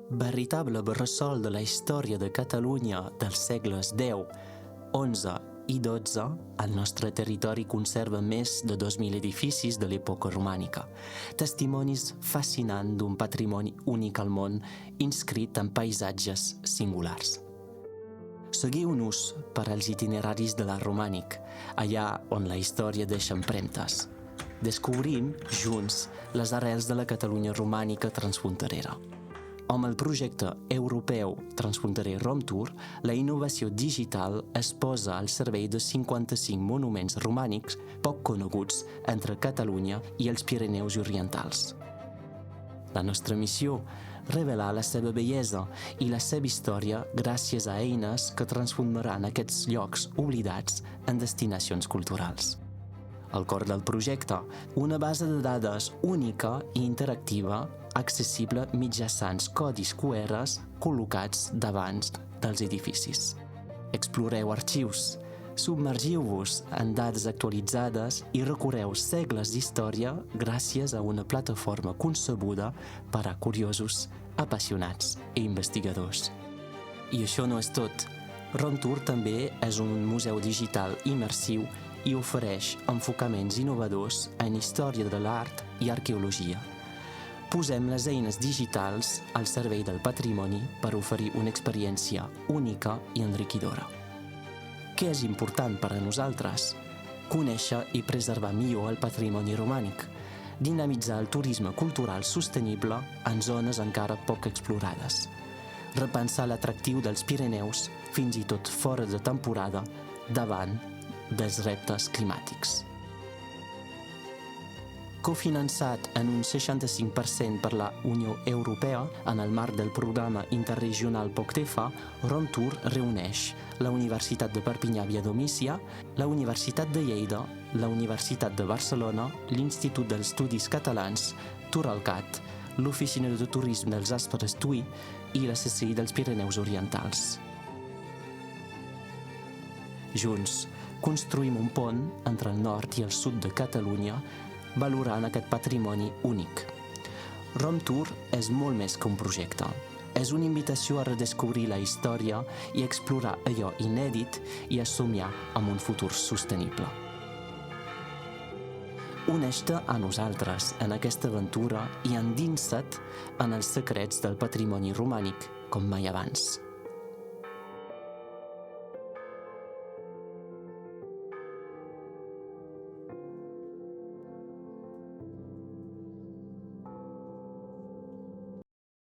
veritable bressol de la història de Catalunya dels segles X, XI i XII, el nostre territori conserva més de 2.000 edificis de l'època romànica, testimonis fascinants d'un patrimoni únic al món, inscrit en paisatges singulars. Seguiu-nos per als itineraris de l'art romànic, allà on la història deixa empremtes. Descobrim, junts, les arrels de la Catalunya romànica transfronterera. Amb el projecte europeu transfronterer RomTour, la innovació digital es posa al servei de 55 monuments romànics poc coneguts entre Catalunya i els Pirineus orientals. La nostra missió, revelar la seva bellesa i la seva història gràcies a eines que transformaran aquests llocs oblidats en destinacions culturals. Al cor del projecte, una base de dades única i interactiva, accessible mitjançant codis QR col·locats davant dels edificis. Exploreu arxius, submergiu-vos en dades actualitzades i recorreu segles d'història gràcies a una plataforma concebuda per a curiosos, apassionats i investigadors. I això no és tot. RomTour també és un museu digital immersiu i ofereix enfocaments innovadors en història de l'art i arqueologia. Posem les eines digitals al servei del patrimoni per oferir una experiència única i enriquidora. Què és important per a nosaltres? Conèixer i preservar millor el patrimoni romànic, dinamitzar el turisme cultural sostenible en zones encara poc explorades, repensar l'atractiu dels Pirineus fins i tot fora de temporada davant dels reptes climàtics. Cofinançat en un 65% per la Unió Europea en el marc del programa interregional POCTEFA, RomTour reuneix la Universitat de Perpinyà Via Domícia, la Universitat de Lleida, la Universitat de Barcelona, l'Institut d'Estudis Catalans, Turalcat, l'Oficina de Turisme dels Aspres Tuí i la CCI dels Pirineus Orientals. Junts, construïm un pont entre el nord i el sud de Catalunya, valorant aquest patrimoni únic. RomTour és molt més que un projecte. És una invitació a redescobrir la història i explorar allò inèdit i a somiar amb un futur sostenible. Uneix-te a nosaltres en aquesta aventura i endinsa't en els secrets del patrimoni romànic com mai abans.